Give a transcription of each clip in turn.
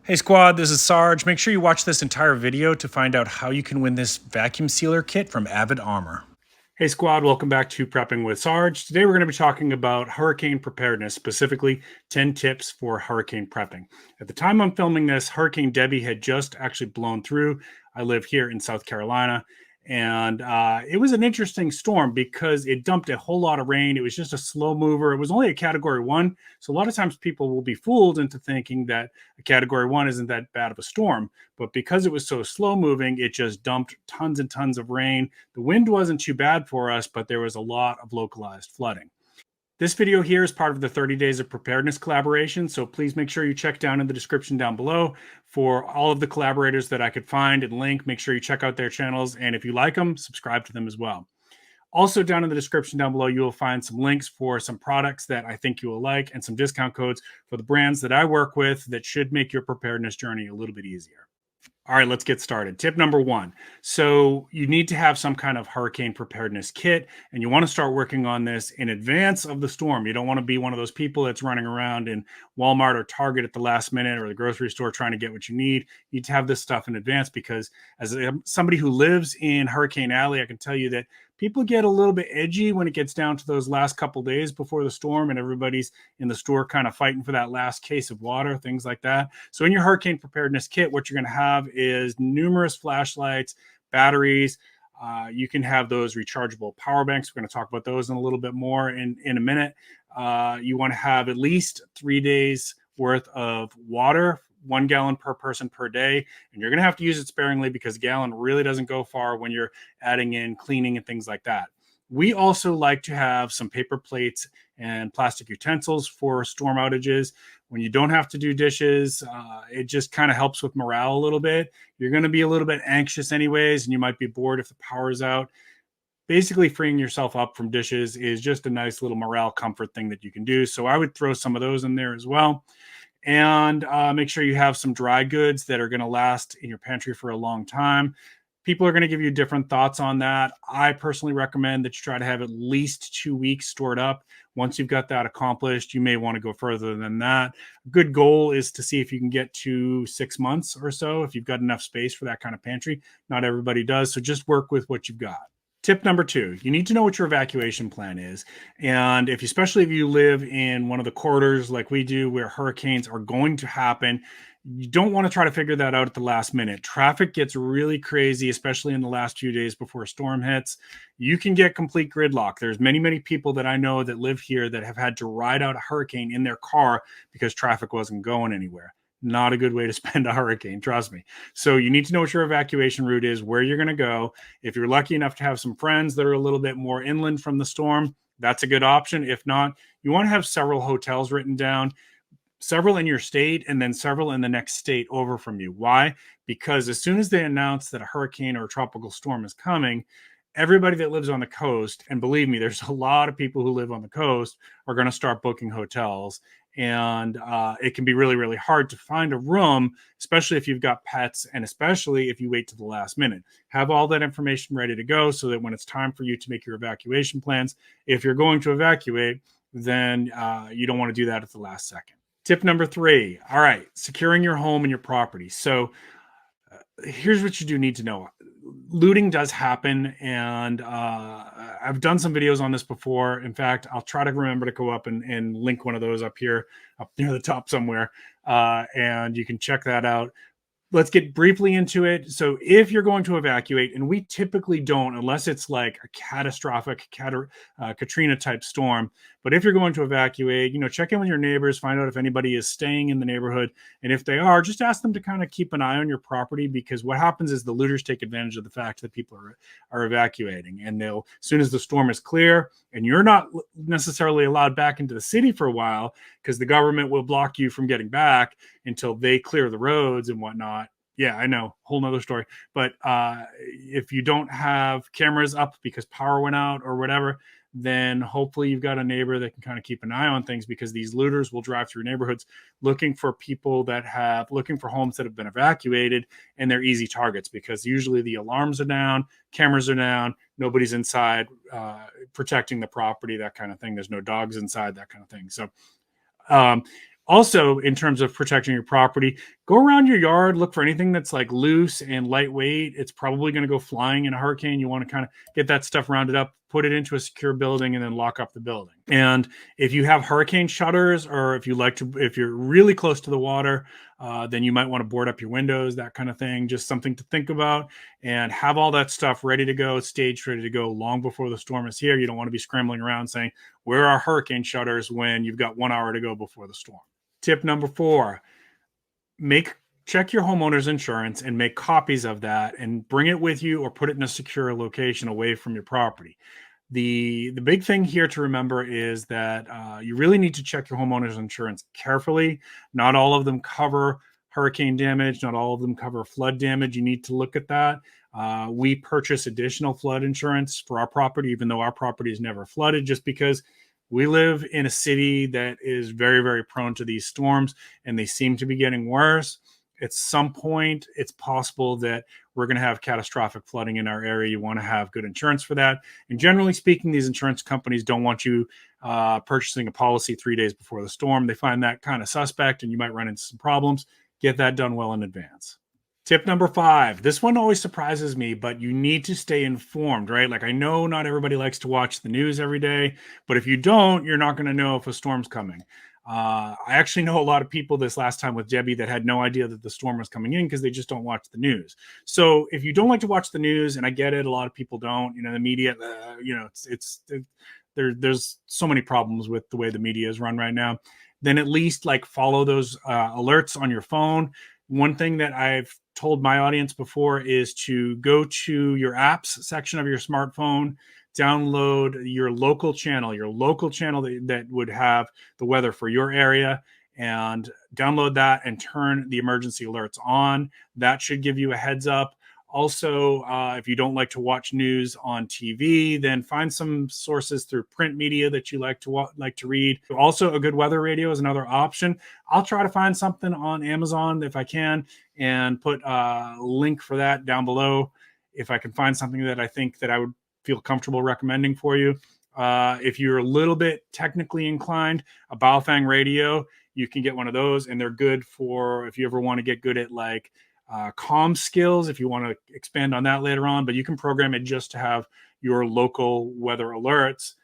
Hey squad, this is Sarge. Make sure you watch this entire video to find out how you can win this vacuum sealer kit from Avid Armor. Hey squad, welcome back to Prepping with Sarge. Today we're going to be talking about hurricane preparedness, specifically 10 tips for hurricane prepping. At the time I'm filming this, Hurricane Debbie had just actually blown through. I live here in South Carolina, and it was an interesting storm because it dumped a whole lot of rain. It was just a slow mover. It was only a Category 1, so a lot of times people will be fooled into thinking that a Category 1 isn't that bad of a storm. But because it was so slow moving, it just dumped tons and tons of rain. The wind wasn't too bad for us, but there was a lot of localized flooding. This video here is part of the 30 Days of Preparedness Collaboration, so please make sure you check down in the description down below for all of the collaborators that I could find and link. Make sure you check out their channels, and if you like them, subscribe to them as well. Also, down in the description down below, you will find some links for some products that I think you will like and some discount codes for the brands that I work with that should make your preparedness journey a little bit easier. All right, let's get started. Tip number 1. So you need to have some kind of hurricane preparedness kit, and you want to start working on this in advance of the storm. You don't want to be one of those people that's running around in Walmart or Target at the last minute or the grocery store trying to get what you need. You need to have this stuff in advance because as somebody who lives in Hurricane Alley, I can tell you that people get a little bit edgy when it gets down to those last couple days before the storm and everybody's in the store kind of fighting for that last case of water, things like that. So in your hurricane preparedness kit, what you're going to have is numerous flashlights, batteries. You can have those rechargeable power banks. We're going to talk about those in a little bit more in a minute. You want to have at least 3 days worth of water, 1 gallon per person per day. And you're going to have to use it sparingly because a gallon really doesn't go far when you're adding in cleaning and things like that. We also like to have some paper plates and plastic utensils for storm outages. When you don't have to do dishes, it just kind of helps with morale a little bit. You're going to be a little bit anxious anyways, and you might be bored if the power is out. Basically, freeing yourself up from dishes is just a nice little morale comfort thing that you can do. So I would throw some of those in there as well. And make sure you have some dry goods that are going to last in your pantry for a long time. People are going to give you different thoughts on that. I personally recommend that you try to have at least 2 weeks stored up. Once you've got that accomplished, you may want to go further than that. A good goal is to see if you can get to 6 months or so, if you've got enough space for that kind of pantry. Not everybody does, so just work with what you've got. Tip number 2, you need to know what your evacuation plan is. And especially if you live in one of the corridors like we do where hurricanes are going to happen, you don't want to try to figure that out at the last minute. Traffic gets really crazy, especially in the last few days before a storm hits. You can get complete gridlock. There's many people that I know that live here that have had to ride out a hurricane in their car because traffic wasn't going anywhere. Not a good way to spend a hurricane, trust me. So you need to know what your evacuation route is, where you're going to go. If you're lucky enough to have some friends that are a little bit more inland from the storm, that's a good option. If not, you want to have several hotels written down, several in your state and then several in the next state over from you. Why? Because as soon as they announce that a hurricane or a tropical storm is coming, everybody that lives on the coast, and believe me, there's a lot of people who live on the coast, are going to start booking hotels. And it can be really hard to find a room, especially if you've got pets and especially if you wait to the last minute. Have all that information ready to go so that when it's time for you to make your evacuation plans, if you're going to evacuate, then you don't want to do that at the last second. Tip number 3. All right, securing your home and your property. So here's what you do need to know. Looting does happen, and I've done some videos on this before. In fact, I'll try to remember to go up and link one of those up here, up near the top somewhere, and you can check that out. Let's get briefly into it. So if you're going to evacuate, and we typically don't unless it's like a catastrophic Katrina type storm, but if you're going to evacuate, check in with your neighbors, find out if anybody is staying in the neighborhood. And if they are, just ask them to kind of keep an eye on your property, because what happens is the looters take advantage of the fact that people are evacuating, and they'll, as soon as the storm is clear and you're not necessarily allowed back into the city for a while, because the government will block you from getting back until they clear the roads and whatnot. Yeah, I know, whole nother story. But if you don't have cameras up because power went out or whatever, then hopefully you've got a neighbor that can kind of keep an eye on things, because these looters will drive through neighborhoods looking for looking for homes that have been evacuated, and they're easy targets because usually the alarms are down, cameras are down, nobody's inside protecting the property, that kind of thing. There's no dogs inside, that kind of thing. So Also, in terms of protecting your property, go around your yard, look for anything that's like loose and lightweight. It's probably going to go flying in a hurricane. You want to kind of get that stuff rounded up, put it into a secure building, and then lock up the building. And if you have hurricane shutters, or if you're really close to the water, then you might want to board up your windows, that kind of thing. Just something to think about, and have all that stuff ready to go, staged, ready to go long before the storm is here. You don't want to be scrambling around saying, where are hurricane shutters, when you've got 1 hour to go before the storm. Tip number 4, check your homeowner's insurance and make copies of that and bring it with you, or put it in a secure location away from your property. The big thing here to remember is that you really need to check your homeowner's insurance carefully. Not all of them cover hurricane damage. Not all of them cover flood damage. You need to look at that. We purchase additional flood insurance for our property, even though our property is never flooded, just because we live in a city that is very, very prone to these storms, and they seem to be getting worse. At some point, it's possible that we're going to have catastrophic flooding in our area. You want to have good insurance for that. And generally speaking, these insurance companies don't want you purchasing a policy 3 days before the storm. They find that kind of suspect, and you might run into some problems. Get that done well in advance. Tip number 5. This one always surprises me, but you need to stay informed, right? Like, I know not everybody likes to watch the news every day, but if you don't, you're not going to know if a storm's coming. I actually know a lot of people this last time with Debbie that had no idea that the storm was coming in because they just don't watch the news. So if you don't like to watch the news, and I get it, a lot of people don't, the media, there's so many problems with the way the media is run right now, then at least like follow those alerts on your phone. One thing that I've told my audience before is to go to your apps section of your smartphone, download your local channel that would have the weather for your area, and download that and turn the emergency alerts on. That should give you a heads up. Also, if you don't like to watch news on TV, then find some sources through print media that you like to read. Also, a good weather radio is another option. I'll try to find something on Amazon if I can, and put a link for that down below if I can find something that I think that I would feel comfortable recommending for you. If you're a little bit technically inclined, a Baofeng radio, you can get one of those, and they're good for if you ever want to get good at like comm skills, if you want to expand on that later on. But you can program it just to have your local weather alerts,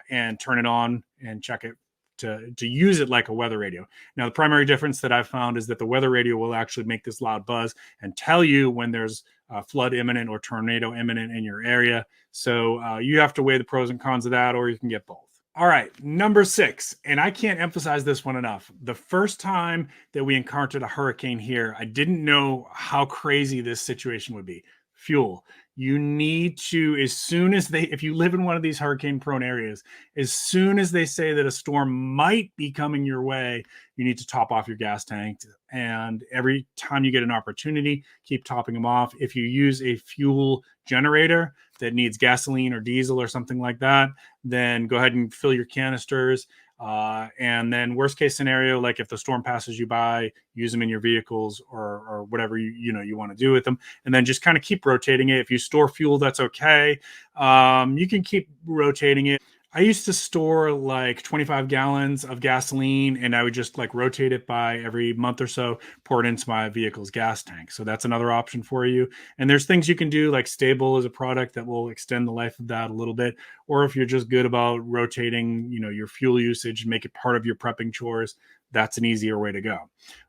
and turn it on and check it to use it like a weather radio. Now, the primary difference that I've found is that the weather radio will actually make this loud buzz and tell you when there's a flood imminent or tornado imminent in your area. So you have to weigh the pros and cons of that, or you can get both. All right, number 6, and I can't emphasize this one enough. The first time that we encountered a hurricane here, I didn't know how crazy this situation would be. Fuel. You need to, if you live in one of these hurricane prone areas, as soon as they say that a storm might be coming your way, you need to top off your gas tank. And every time you get an opportunity, keep topping them off. If you use a fuel generator that needs gasoline or diesel or something like that, then go ahead and fill your canisters. And then worst case scenario, like if the storm passes you by, use them in your vehicles or whatever you want to do with them. And then just kind of keep rotating it. If you store fuel, that's okay. You can keep rotating it. I used to store like 25 gallons of gasoline, and I would just like rotate it by every month or so, pour it into my vehicle's gas tank. So that's another option for you. And there's things you can do, like Stable is a product that will extend the life of that a little bit. Or if you're just good about rotating, your fuel usage and make it part of your prepping chores, that's an easier way to go.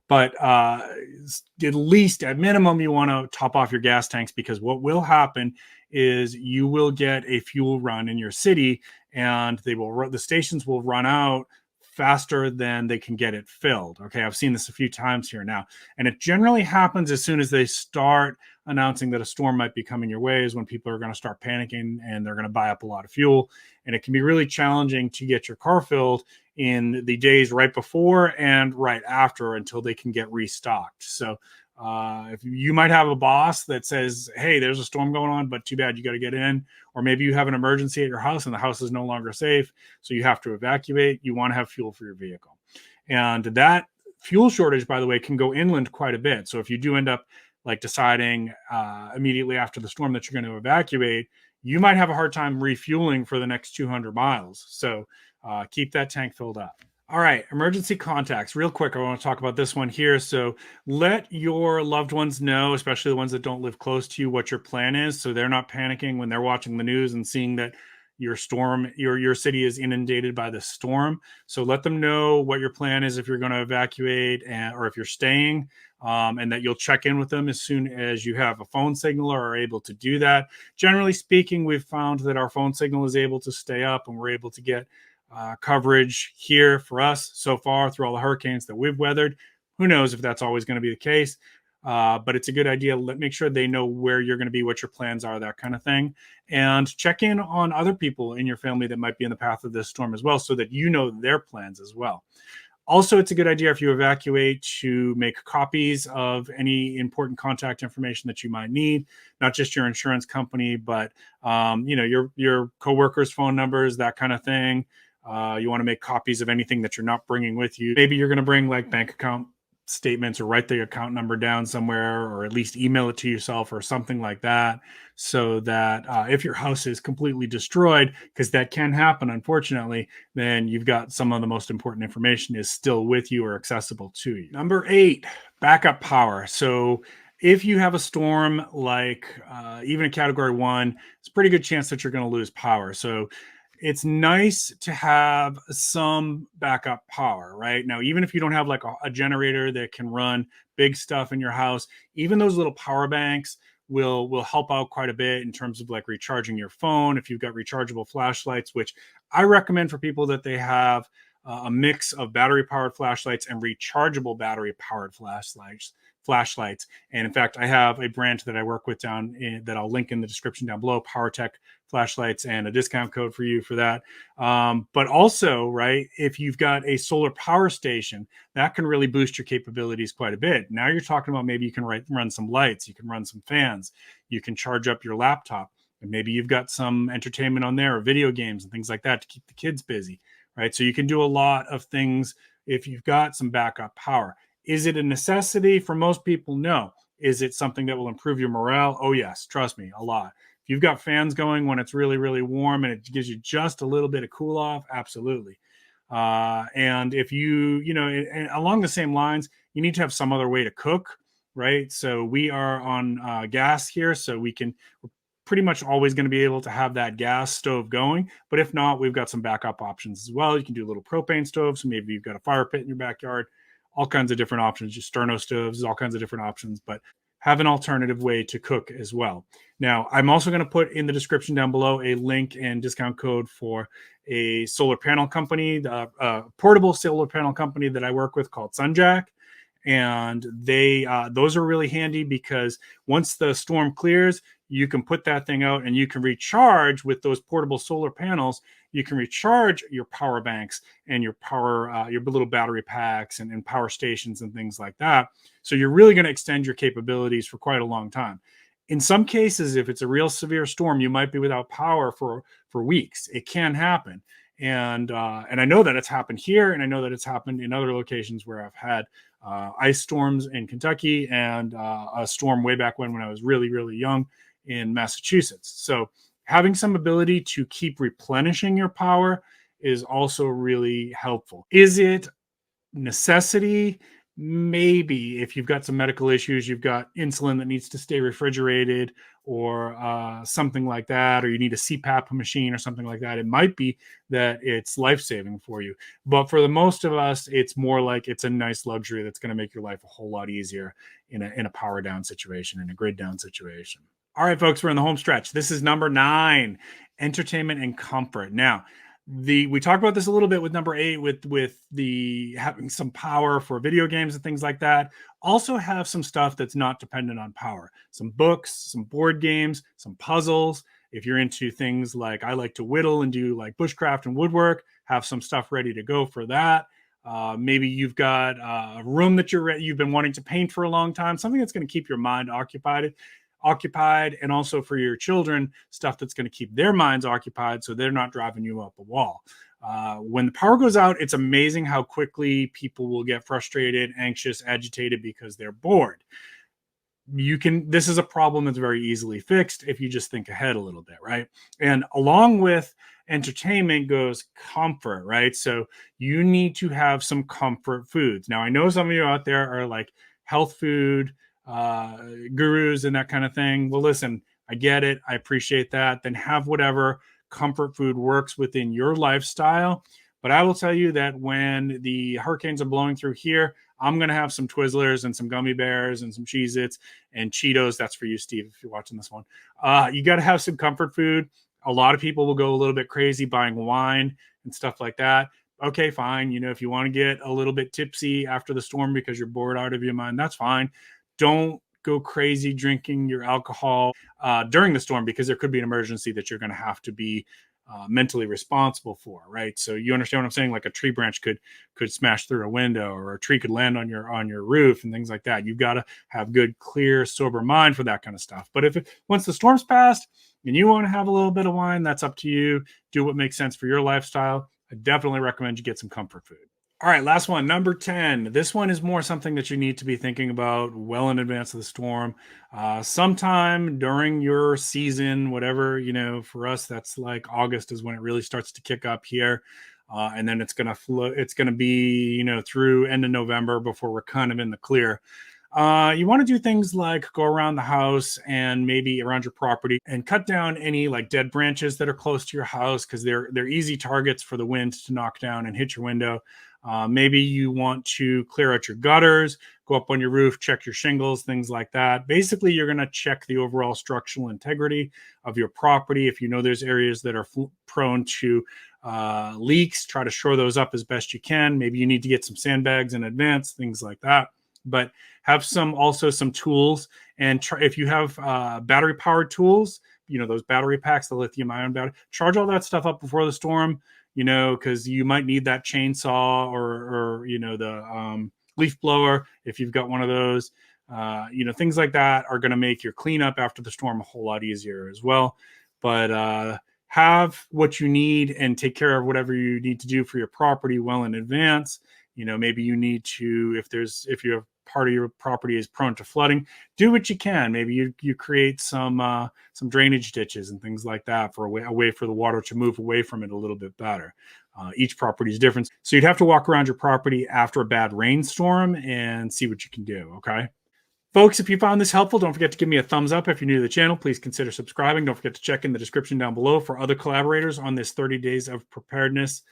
But at least at minimum, you want to top off your gas tanks, because what will happen is you will get a fuel run in your city, and the stations will run out faster than they can get it filled. Okay, I've seen this a few times here now, and it generally happens as soon as they start announcing that a storm might be coming your way, is when people are going to start panicking and they're going to buy up a lot of fuel. And it can be really challenging to get your car filled in the days right before and right after until they can get restocked. So if you might have a boss that says, hey, there's a storm going on, but too bad, you got to get in. Or maybe you have an emergency at your house and the house is no longer safe, so you have to evacuate. You want to have fuel for your vehicle. And that fuel shortage, by the way, can go inland quite a bit. So if you do end up like deciding immediately after the storm that you're going to evacuate, you might have a hard time refueling for the next 200 miles. So keep that tank filled up. All right, emergency contacts. Real quick, I want to talk about this one here. So let your loved ones know, especially the ones that don't live close to you, what your plan is, so they're not panicking when they're watching the news and seeing that your city is inundated by the storm. So let them know what your plan is if you're going to evacuate or if you're staying, and that you'll check in with them as soon as you have a phone signal or are able to do that. Generally speaking, we've found that our phone signal is able to stay up and we're able to get coverage here for us so far through all the hurricanes that we've weathered. Who knows if that's always going to be the case? But it's a good idea. Make sure they know where you're going to be, what your plans are, that kind of thing. And check in on other people in your family that might be in the path of this storm as well, so that you know their plans as well. Also, it's a good idea if you evacuate to make copies of any important contact information that you might need, not just your insurance company, but your coworkers' phone numbers, that kind of thing. You want to make copies of anything that you're not bringing with you. Maybe you're going to bring like bank account statements or write the account number down somewhere, or at least email it to yourself or something like that, so that if your house is completely destroyed, because that can happen, unfortunately, then you've got some of the most important information is still with you or accessible to you. Number 8, backup power. So if you have a storm like even a category 1, it's a pretty good chance that you're going to lose power. So it's nice to have some backup power, right? Now, even if you don't have like a generator that can run big stuff in your house, even those little power banks will help out quite a bit in terms of like recharging your phone. If you've got rechargeable flashlights, which I recommend for people that they have a mix of battery powered flashlights and rechargeable battery powered flashlights. And in fact, I have a brand that I work with that I'll link in the description down below, Powertac flashlights, and a discount code for you for that. But also, right, if you've got a solar power station, that can really boost your capabilities quite a bit. Now you're talking about maybe you can run some lights, you can run some fans, you can charge up your laptop, and maybe you've got some entertainment on there or video games and things like that to keep the kids busy, right? So you can do a lot of things if you've got some backup power. Is it a necessity for most people? No. Is it something that will improve your morale? Oh, yes. Trust me, a lot. If you've got fans going when it's really, really warm and it gives you just a little bit of cool off, absolutely. And if and along the same lines, you need to have some other way to cook, right? So we are on gas here, so we're pretty much always going to be able to have that gas stove going. But if not, we've got some backup options as well. You can do a little propane stove. So maybe you've got a fire pit in your backyard, all kinds of different options, just sterno stoves, all kinds of different options, but have an alternative way to cook as well. Now, I'm also going to put in the description down below a link and discount code for a solar panel company, a portable solar panel company that I work with called Sunjack. And those are really handy because once the storm clears, you can put that thing out and you can recharge with those portable solar panels. You can recharge your power banks and your your little battery packs and power stations and things like that. So you're really going to extend your capabilities for quite a long time. In some cases, if it's a real severe storm, you might be without power for weeks. It can happen. And I know that it's happened here, and I know that it's happened in other locations where I've had ice storms in Kentucky and a storm way back when I was really, really young in Massachusetts. So having some ability to keep replenishing your power is also really helpful. Is it necessity? Maybe if you've got some medical issues, you've got insulin that needs to stay refrigerated or something like that, or you need a CPAP machine or something like that, it might be that it's life-saving for you. But for the most of us, it's more like it's a nice luxury that's going to make your life a whole lot easier in a power down situation, in a grid down situation. All right, folks, we're in the home stretch. This is number 9, entertainment and comfort. Now, we talked about this a little bit with number 8 with the having some power for video games and things like that. Also have some stuff that's not dependent on power. Some books, some board games, some puzzles. If you're into things like I like to whittle and do like bushcraft and woodwork, have some stuff ready to go for that. Maybe you've got a room that you've been wanting to paint for a long time, something that's going to keep your mind occupied, and also for your children, stuff that's going to keep their minds occupied so they're not driving you up a wall. When the power goes out, it's amazing how quickly people will get frustrated, anxious, agitated because they're bored. this is a problem that's very easily fixed if you just think ahead a little bit, right? And along with entertainment goes comfort, right? So you need to have some comfort foods. Now, I know some of you out there are like health food gurus and that kind of thing. Well, listen, I get it. I appreciate that. Then have whatever comfort food works within your lifestyle. But I will tell you that when the hurricanes are blowing through here, I'm going to have some Twizzlers and some gummy bears and some Cheez-Its and Cheetos. That's for you, Steve, if you're watching this one. You got to have some comfort food. A lot of people will go a little bit crazy buying wine and stuff like that. Okay, fine. If you want to get a little bit tipsy after the storm because you're bored out of your mind, that's fine. Don't go crazy drinking your alcohol during the storm, because there could be an emergency that you're going to have to be mentally responsible for, right? So you understand what I'm saying? Like a tree branch could smash through a window, or a tree could land on your roof and things like that. You've got to have good, clear, sober mind for that kind of stuff. But once the storm's passed and you want to have a little bit of wine, that's up to you. Do what makes sense for your lifestyle. I definitely recommend you get some comfort food. All right, last one, number 10. This one is more something that you need to be thinking about well in advance of the storm. Sometime during your season, whatever, for us, that's like August is when it really starts to kick up here. And then it's going to be, through end of November before we're kind of in the clear. You want to do things like go around the house and maybe around your property and cut down any like dead branches that are close to your house, because they're easy targets for the wind to knock down and hit your window. Maybe you want to clear out your gutters, go up on your roof, check your shingles, things like that. Basically, you're going to check the overall structural integrity of your property. If you know there's areas that are prone to leaks, try to shore those up as best you can. Maybe you need to get some sandbags in advance, things like that. But have also some tools, and if you have battery powered tools, those battery packs, the lithium ion battery, charge all that stuff up before the storm, because you might need that chainsaw or the leaf blower if you've got one of those. Things like that are going to make your cleanup after the storm a whole lot easier as well. But have what you need and take care of whatever you need to do for your property well in advance. Maybe you need to, if you have part of your property is prone to flooding, do what you can. Maybe you create some drainage ditches and things like that for a way for the water to move away from it a little bit better. Each property is different. So you'd have to walk around your property after a bad rainstorm and see what you can do. Okay. Folks, if you found this helpful, don't forget to give me a thumbs up. If you're new to the channel, please consider subscribing. Don't forget to check in the description down below for other collaborators on this 30 Days of Preparedness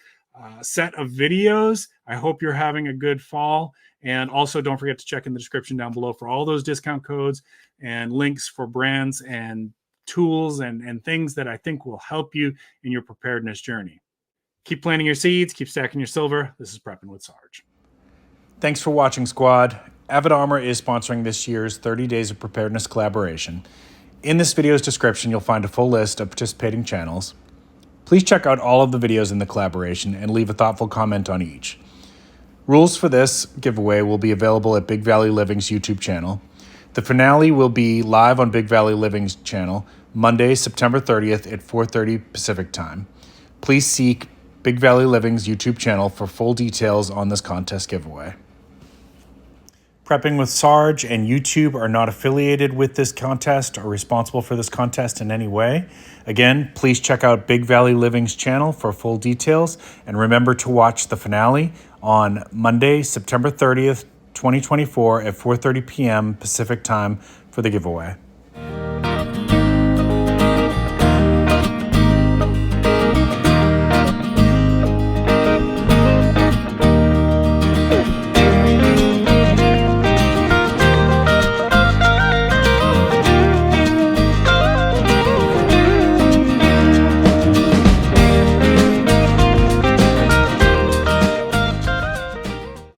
set of videos. I hope you're having a good fall. And also don't forget to check in the description down below for all those discount codes and links for brands and tools and things that I think will help you in your preparedness journey. Keep planting your seeds, keep stacking your silver. This is Prepping with Sarge. Thanks for watching, squad. Avid Armor is sponsoring this year's 30 Days of Preparedness Collaboration. In this video's description, you'll find a full list of participating channels. Please check out all of the videos in the collaboration and leave a thoughtful comment on each. Rules for this giveaway will be available at Big Valley Living's YouTube channel. The finale will be live on Big Valley Living's channel Monday, September 30th at 4:30 Pacific Time. Please seek Big Valley Living's YouTube channel for full details on this contest giveaway. Prepping with Sarge and YouTube are not affiliated with this contest or responsible for this contest in any way. Again, please check out Big Valley Living's channel for full details, and remember to watch the finale on Monday, September 30th, 2024 at 4:30 p.m. Pacific Time for the giveaway.